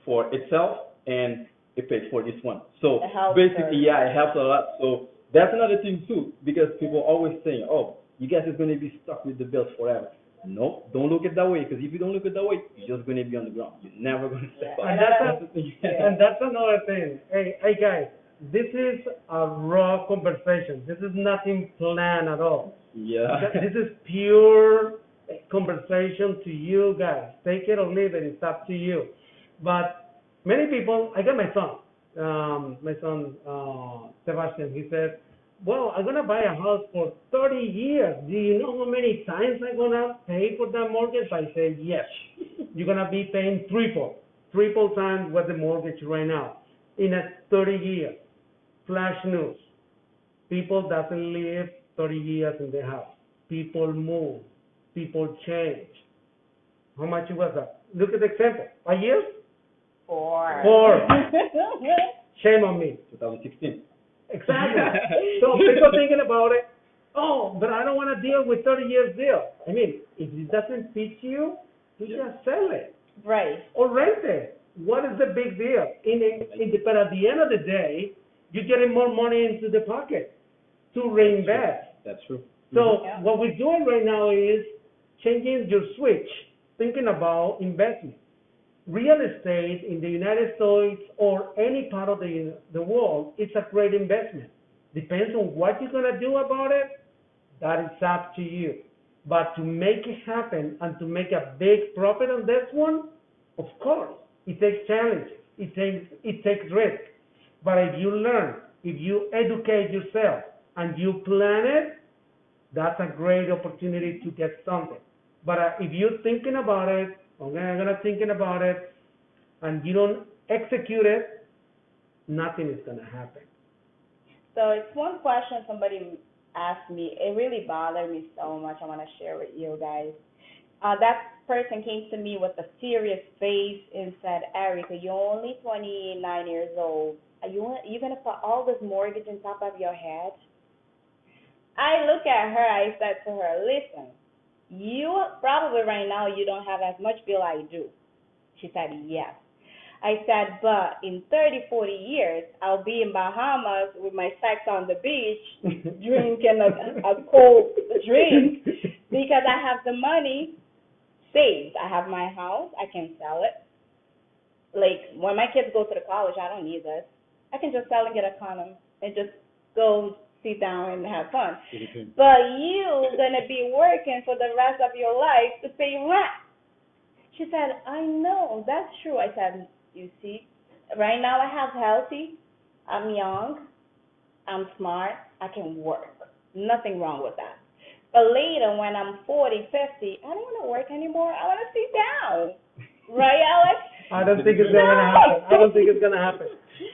for itself and it pays for this one. So It helps basically, her. yeah, it helps a lot. So that's another thing too, because people always saying, oh, you guys is gonna be stuck with the bills forever. No, don't look at that way, because if you don't look at that way, you're just gonna be on the ground. You're never gonna step Yeah, up. And That's the thing. and that's another thing. Hey guys, this is a raw conversation. This is nothing planned at all. Yeah. This is pure conversation to you guys. Take it or leave it. It's up to you. But many people, I got my son Sebastian. He said, "Well, I'm gonna buy a house for 30 years. Do you know how many times I'm gonna pay for that mortgage?" I said, "Yes. You're gonna be paying triple times what the mortgage right now in a 30 years." Flash news. People doesn't live 30 years in the house. People move. People change. How much was that? Look at the example. A year? 4. 4. Shame on me. 2016. Exactly. So people thinking about it. Oh, but I don't want to deal with 30 years deal. I mean, if it doesn't fit you, you just sell it Right. or rent it. What is the big deal? But at the end of the day, you're getting more money into the pocket to reinvest. That's true. So Yeah. what we're doing right now is changing your switch, thinking about investment. Real estate in the United States or any part of the world, it's a great investment. Depends on what you're gonna do about it. That is up to you. But to make it happen and to make a big profit on this one, of course, it takes challenges. It takes risk. But if you learn, if you educate yourself and you plan it, that's a great opportunity to get something. But if you're thinking about it, okay, I'm gonna thinking about it, and you don't execute it, nothing is gonna happen. So it's one question somebody asked me. It really bothered me so much. I want to share with you guys. That person came to me with a serious face and said, "Erica, you're only 29 years old. Are you gonna put all this mortgage on top of your head?" I look at her. I said to her, "Listen, you probably right now you don't have as much bill I do." She said, "Yes." I said, "But in 30, 40 years, I'll be in Bahamas with my sex on the beach, drinking a cold drink because I have the money saved. I have my house. I can sell it. Like, when my kids go to the college, I don't need this. I can just sell and get a condom and just go sit down and have fun. But you gonna be working for the rest of your life to pay rent." She said, "I know, that's true." I said, "You see, right now I have healthy, I'm young, I'm smart, I can work. Nothing wrong with that. But later when I'm 40, 50, I don't want to work anymore. I want to sit down." Right, Alex? I don't think it's gonna happen. I don't think it's gonna happen.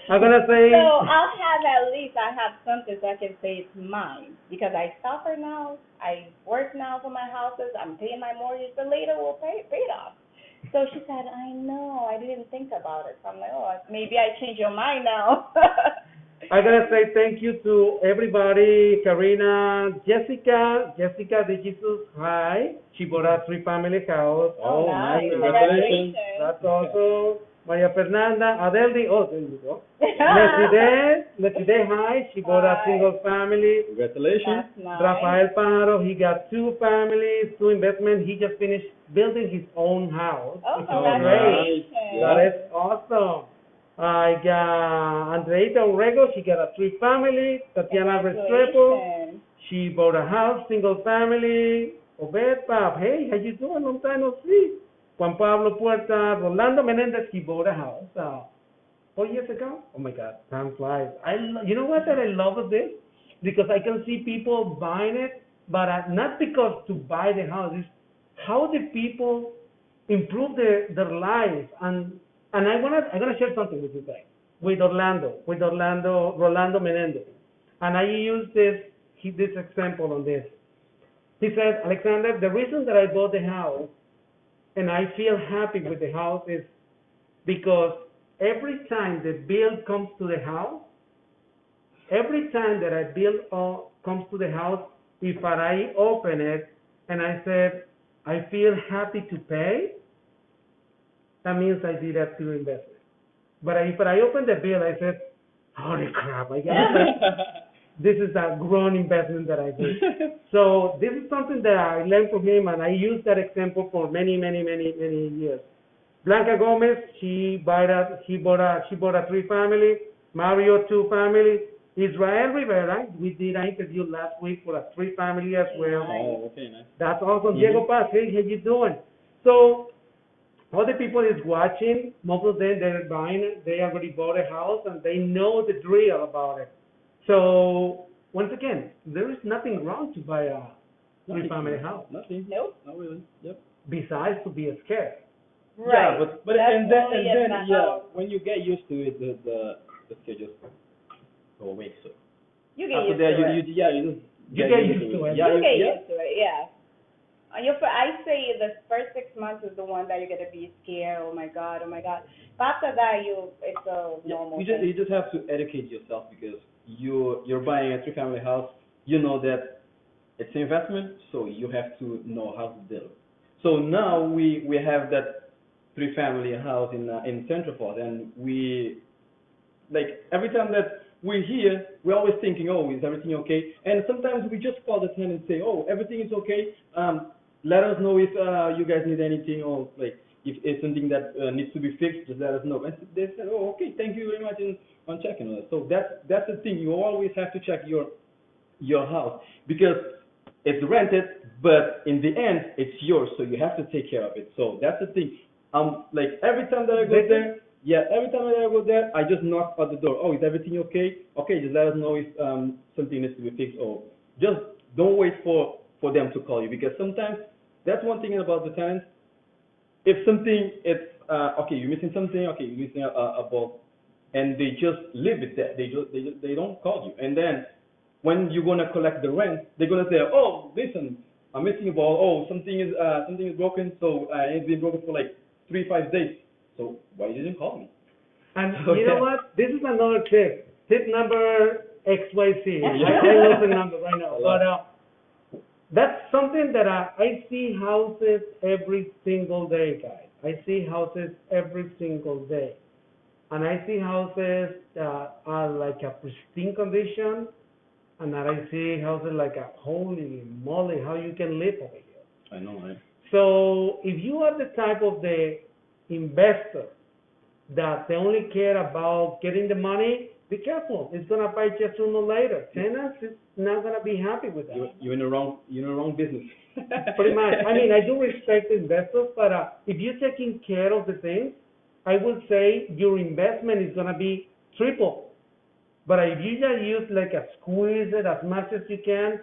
I'm gonna say. So I'll have at least I have something so I can say it's mine because I suffer now. I work now for my houses. I'm paying my mortgage, but later we'll pay it off. So she said, "I know. I didn't think about it." So I'm like, "Oh, maybe I changed your mind now." I'm gonna say thank you to everybody. Karina, Jessica, the Jesus, hi. She bought a 3-family house. Oh, nice. Congratulations. That's also Maria Fernanda, Adeldi. Oh, there you go. Leside, hi. She bought a Hi. single family. Congratulations. That's nice. Rafael Pajaro, he got 2 families, 2 investments. He just finished building his own house. Oh, which is congratulations. great. That is awesome. I got Andreita Urrego, she got a 3-family. Tatiana Restrepo, Congratulations. she bought a house, single family. Obed Pap, hey, how you doing? Long time no see. Juan Pablo Puerta, Rolando Menendez, he bought a house 4 years ago. Oh my God, time flies. You know what that I love of this? Because I can see people buying it, but not because to buy the house. It's how the people improve their lives. And I'm gonna share something with you guys. With Rolando Menendez. And I use this example on this. He said, "Alexander, the reason that I bought the house and I feel happy with the house is because every time the bill comes to the house, every time that a bill comes to the house, if I open it and I said, I feel happy to pay, that means I did a pure investment. But if I open the bill, I said, holy crap, I gotta pay. This is a grown investment that I did. So this is something that I learned from him, and I use that example for many, many, many, many years. Blanca Gomez, she bought a three-family, Mario two-family, Israel Rivera, we did an interview last week for a three-family as well. Oh, okay, nice. That's awesome. Diego Paz, hey, how you doing? So all the people is watching, most of them they're buying it, they already bought a house and they know the drill about it. So once again, there is nothing wrong to buy a three-family house. Nothing. Nope. Not really. Yep. Besides to be scared. Right. Yeah, but That's and then only and in then the yeah, house. when you get used to it, the schedule go away. So You get after used that, to it. you You get used to it. Yeah, You get yeah. used to it, yeah. I say the first 6 months is the one that you're gonna be scared. Oh my God, oh my God. But after that, it's a Yeah, normal you thing. just have to educate yourself because you're buying a three-family house. You know that it's an investment, so you have to know how to deal. So now we have that three-family house in Central Falls, and we like every time that we're here, we're always thinking, oh, is everything okay? And sometimes we just call the tenant and say, oh, everything is okay. Let us know if you guys need anything or like if it's something that needs to be fixed, just let us know. And they said, oh, okay, thank you very much on checking us. So that's the thing. You always have to check your house because it's rented, but in the end, it's yours. So you have to take care of it. So that's the thing. Like every time that I go there, yeah, every time that I go there, I just knock at the door. Oh, is everything okay? Okay, just let us know if something needs to be fixed, or just don't wait for them to call you because sometimes that's one thing about the tenants. If something it's okay, you're missing something. Okay, you're missing a bulb, and they just leave it there. They don't call you, and then when you're gonna collect the rent, they're gonna say, oh, listen, I'm missing a ball. Oh, something is broken. So it's been broken for like 3 5 days. So why you didn't call me? And So, you know yeah. what? This is another tip. Tip number XYZ. Yeah. I lose the number right now. A But lot. that's something that I see houses every single day, guys. I see houses every single day. And I see houses that are like a pristine condition, and then I see houses like a holy moly, how you can live over here. I know, right? So if you are the type of the investor that they only care about getting the money, be careful. It's gonna bite you sooner or later. Tenants is not gonna be happy with that. You're in the wrong business. Pretty much. I mean, I do respect investors, but if you're taking care of the things, I would say your investment is gonna be triple. But if you just use like a squeeze it as much as you can,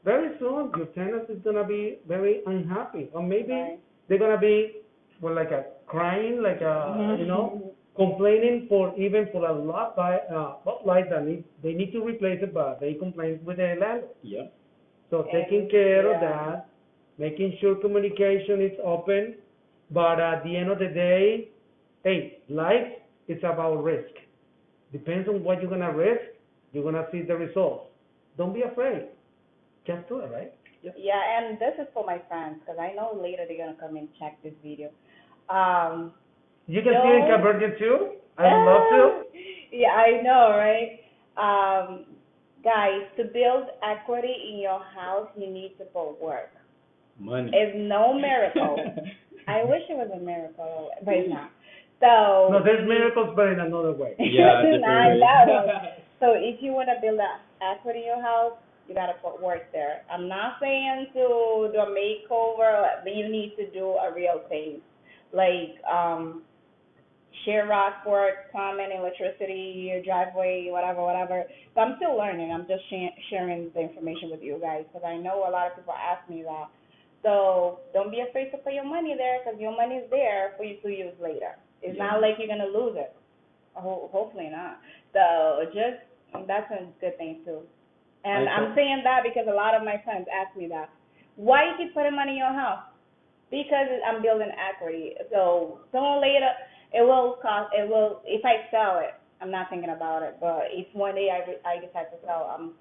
very soon your tenant is gonna be very unhappy, or maybe Right. they're gonna be well like a crying, like a complaining for even for a lot light that they need to replace it, but they complain with the landlord. Yeah. So And, taking care of yeah. that, making sure communication is open, but at the end of the day, hey, life is about risk. Depends on what you're gonna risk, you're gonna see the results. Don't be afraid. Just do it, right? Yeah, and this is for my friends, because I know later they're gonna come and check this video. Um, You can see it in No. Cabernet too. I would love to. Yeah, I know, right? Guys, to build equity in your house, you need to put work. Money. It's no miracle. I wish it was a miracle, but it's not. So No, there's miracles, but in another way. Yeah, I different know. ways. So if you want to build that equity in your house, you got to put work there. I'm not saying to do a makeover, but you need to do a real thing, like shear rock work, plumbing, electricity, your driveway, whatever, whatever. So I'm still learning. I'm just sharing the information with you guys because I know a lot of people ask me that. So don't be afraid to put your money there because your money is there for you to use later. It's not like you're gonna lose it. Hopefully not. So just that's a good thing too. And I'm saying that because a lot of my friends ask me that. Why you keep putting money in your house? because I'm building equity. So sooner or later, it will cost. It will. If I sell it, I'm not thinking about it. But if one day I decide to sell, I'm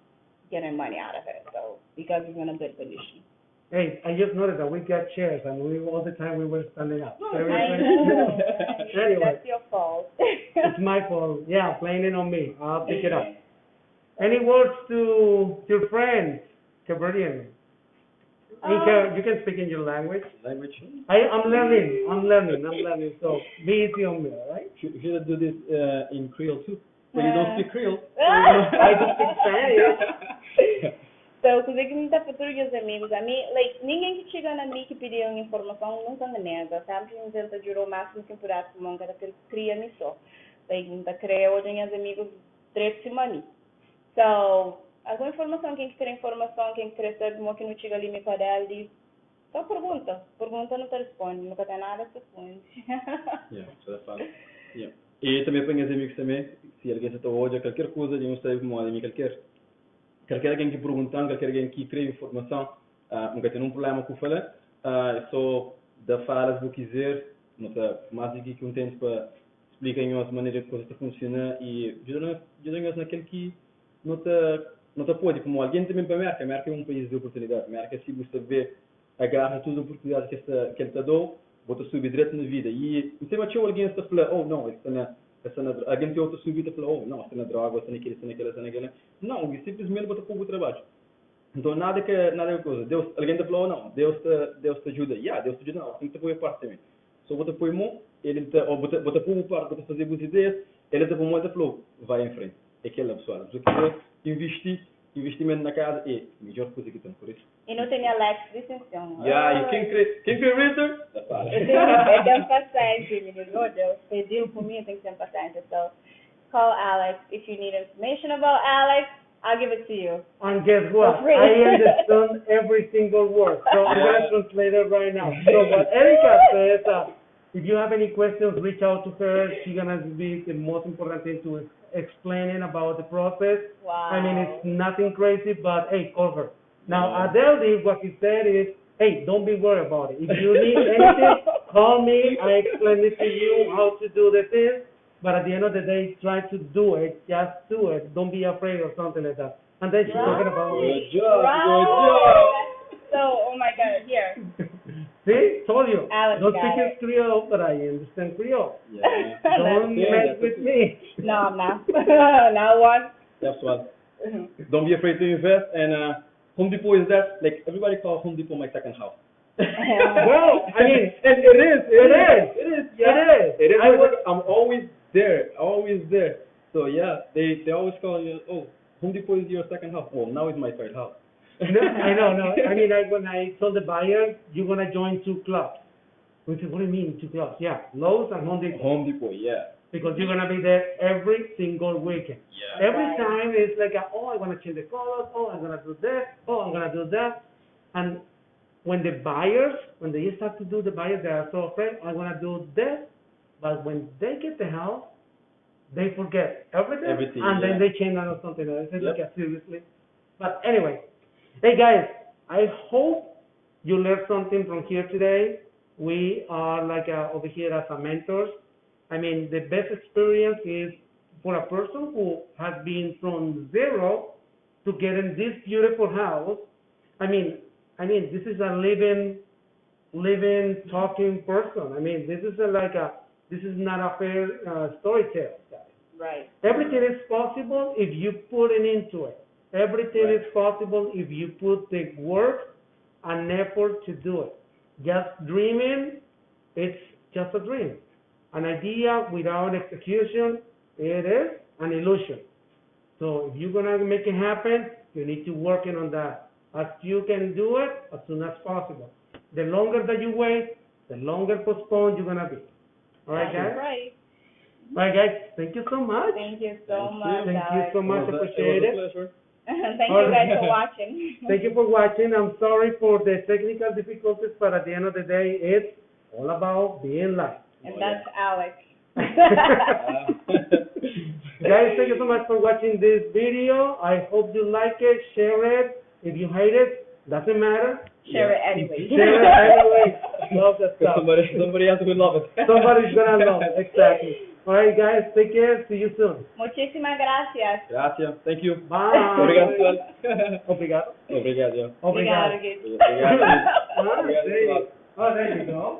getting money out of it. So because it's in a good position. Hey, I just noticed that we got chairs, and all the time we were standing up. I know. Anyway, That's your fault. it's my fault. Yeah, blaming it on me. I'll pick it up. Any words to your friends, Cabrerian? You can speak in your language. Language. I'm learning. So be easy on me, all right? Should do this in Creole too. But you don't speak Creole. I do speak Spanish. So, coisa que me dá futuro os amigos, a mim, like, ninguém que chega na mim que pediu uma informação nunca me nega, sempre me tenta jurar o máximo que puder, como que cria me só. Like, me cria hoje os amigos direto a mim. So, alguma informação, quem quer informação, quem quer saber como que não chega ali me padel, diz, só pergunta não te responde, nunca tem nada te responde. Yeah, isso é fácil. Yeah. E também para os amigos também, se alguém está hoje qualquer coisa, eu não sei como alguém qualquer alguém que perguntar, qualquer alguém que cria informação, nunca tem um problema com falar, só da falas do quiser, não está mais do que um tempo para explicar as maneiras que a coisa funciona e ajudar-nos naquele que não está pode, como alguém também para a América é um país de oportunidade, a América se você vê, agarra todas as oportunidades que ele está dando, bota subir direto na vida e não sei mais se alguém está falando, oh não, alguém tem outra subida e fala, oh não, está na droga, está naquela. Não, e simplesmente bota pouco trabalho. Então nada que coisa. Deus, alguém está falando, oh não, Deus te ajuda. Deus te ajuda, não, tem que apoiar parte também. Só bota apoio mão, ele bota pouco parte, bota fazer boas ideias, ele está bom e falou, vai em frente. É aquela pessoa. Se você investimento na casa é a melhor coisa que tem, por isso. E não tem Alex distinção. E quem crê realtor, dá para. Eu tenho paciência, menino. Oh, Deus, pediu por mim, eu tenho que ter paciência. So, call Alex if you need information about Alex. I'll give it to you. And guess what? I understand every single word. So I'm going to translate it right now. So what Erica says, if you have any questions, reach out to her. She's going to be the most important thing to explaining about the process. Wow. I mean, it's nothing crazy, but hey, call her. Now, Adele, what she said is, hey, don't be worried about it. If you need anything, call me. I explain it to you how to do the thing. But at the end of the day, try to do it. Just do it. Don't be afraid or something like that. And then she's talking about good job. So, oh my God, here. See, told you. Alex Don't speak in Creole, but I understand Creole. Yeah. Don't mess with me. No, I'm not. Not one. That's what. Don't be afraid to invest. And Home Depot is that, like, everybody calls Home Depot my second house. Well, I mean, and it is. I'm always there. So yeah, they always call you, oh, Home Depot is your second house. Well, now it's my third house. No, I know. I mean, when I told the buyer, you're going to join 2 clubs. We said, what do you mean 2 clubs? Yeah, Lowe's and Home Depot. Home Depot, yeah. Because you're going to be there every single weekend. Yeah. Every time it's like, oh, I'm going to change the colors. Oh, I'm going to do this. Oh, I'm going to do that. And when they start to do the buyers, they are so afraid, I'm going to do this. But when they get the house, they forget everything and then they change on something else. They look at seriously. But anyway, hey guys, I hope you learned something from here today. We are like over here as a mentors. I mean, the best experience is for a person who has been from zero to getting this beautiful house. I mean, this is a living, talking person. I mean, this is this is not a fair story tale, guys. Right. Everything is possible if you put it into it. Everything is possible if you put the work and effort to do it. Just dreaming, it's just a dream. An idea without execution, it is an illusion. So if you're going to make it happen, you need to work on that. As you can do it as soon as possible. The longer that you wait, the longer postponed you're going to be. All right, guys? Right. All right, guys. Thank you so much. Thank you so much, Thank you so much. Appreciate it. It was a pleasure. Thank you guys for watching. Thank you for watching. I'm sorry for the technical difficulties, but at the end of the day, it's all about being live. And that's Alex. Guys, thank you so much for watching this video. I hope you like it. Share it. If you hate it, doesn't matter. Share it anyway. Share it anyway. Love that stuff. Somebody else will love it. Somebody's gonna love it, exactly. All right, guys, take care. See you soon. Muchísimas gracias. Gracias. Thank you. Bye. Obrigado, pessoal. Obrigado. Obrigado. Obrigado. Obrigado. Obrigado. Ah, there you go.